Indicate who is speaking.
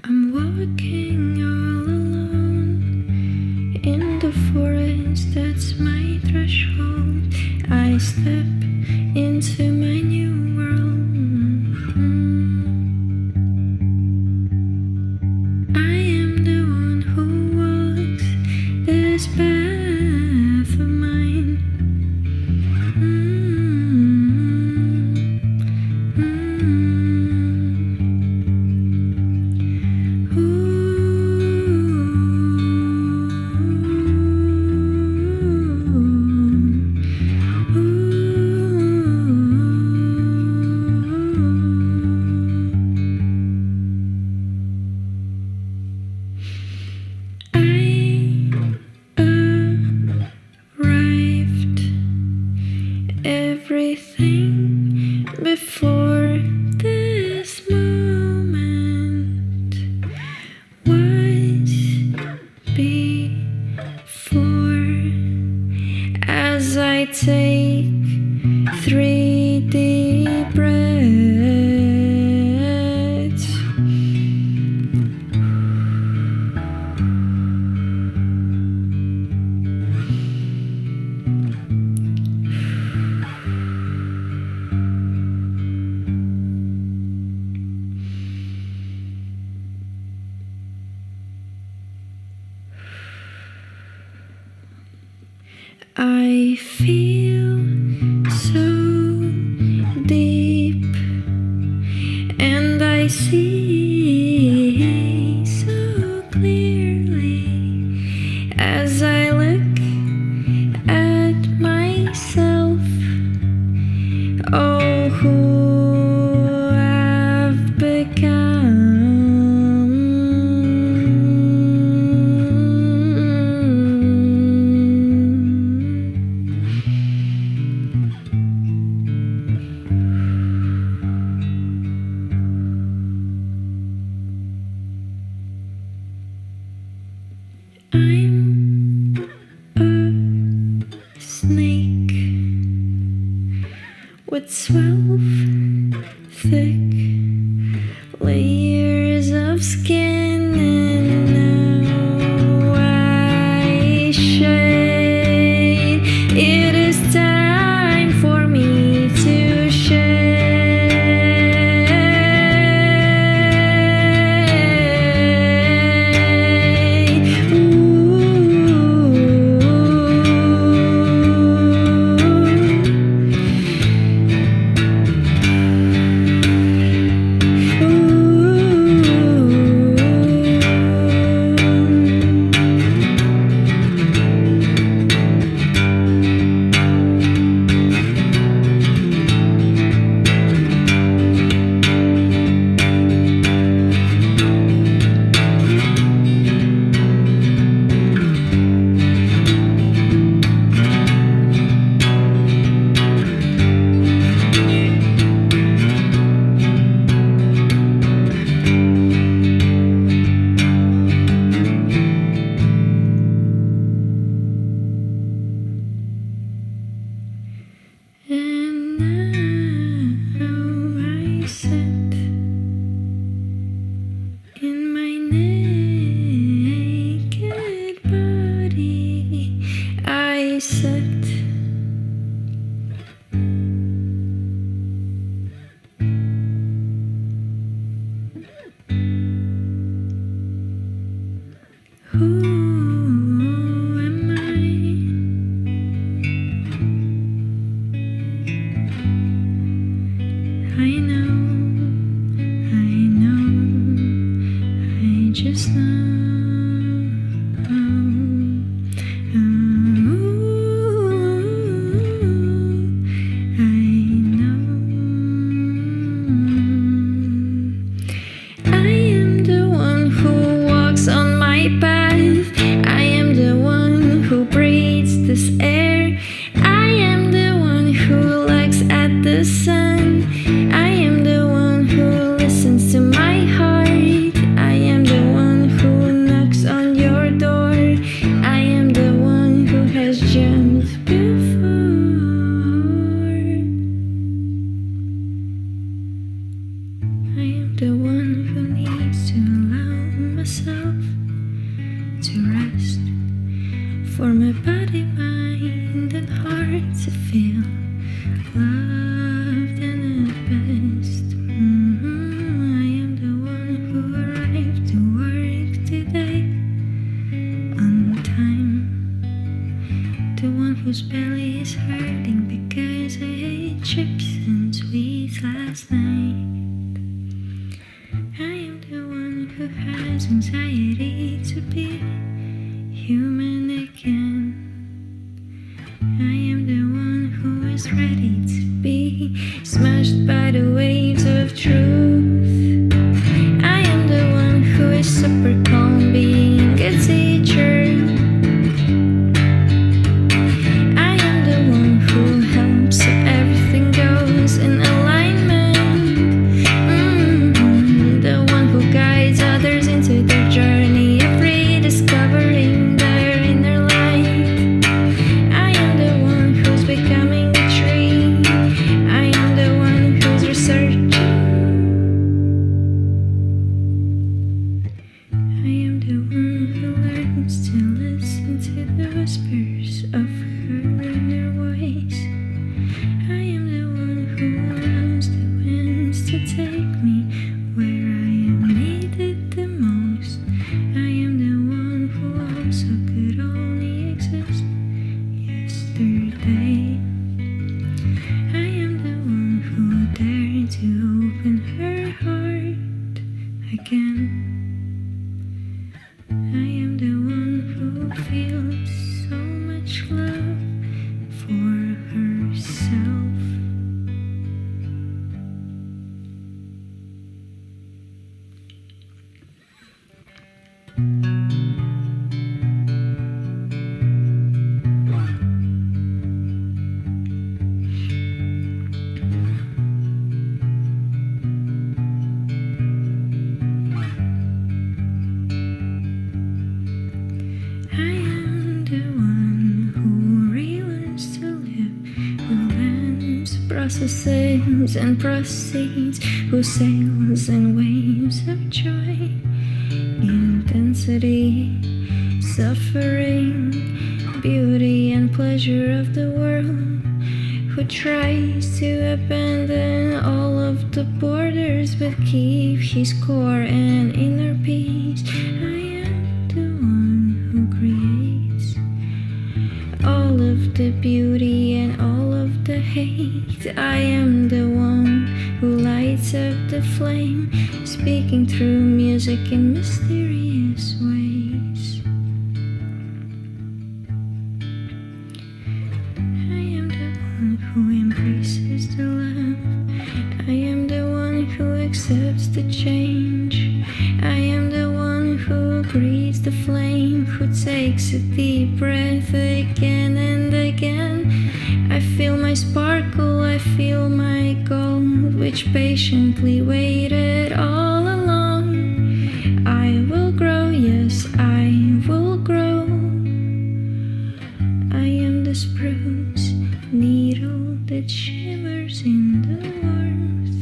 Speaker 1: I'm walking all alone in the forest, that's my threshold. I step into my new world. I am the one who walks this path of mine. Everything before this moment was before. As I take 3 deep breaths, I feel so deep, and I see so clearly as I look at myself. Oh, who I've become. I'm a snake with 12 thick layers of skin, and now I shade. It is time for me to shade. And now I sit in my naked body. I sit who am I? I know, I just know. I know. I am the one who walks on my path. I am the one who breathes this air. I am the one who looks at the sun. I am the one who listens to my heart. I am the one who who has anxiety to be human again. I am the one who is ready to be smashed by the waves of truth. I am the one who is super calm, being a teacher. I am the one who helps so everything goes in alignment. The one who guides others into their journey of rediscovering their inner light. I am the one who's becoming a tree. I am the one who's researching. I am the one who learns to listen to the whispers of her inner voice. I am the one who allows the winds to take me where I am needed the most. I am the one who also could only exist yesterday. I am the one who dared to open her heart again. I am the one who feels so much love for herself. I am the one who relearns to live, who learns, processes and proceeds, who sails in waves of joy, intensity, suffering, beauty and pleasure of the world, who tries to abandon all of the borders but keep his core and inner peace. I am the one who creates all of the beauty and all of the hate. I am the one who lights up the flame, speaking through music in mysterious ways. I am the one who embraces the love. I am the one who accepts the change. I am the one who greets the flame, who takes a deep breath again and again. I feel my sparkle, I feel my gold, which patiently waited all along. I will grow, yes, I will grow. I am the spruce needle that shimmers in the warmth.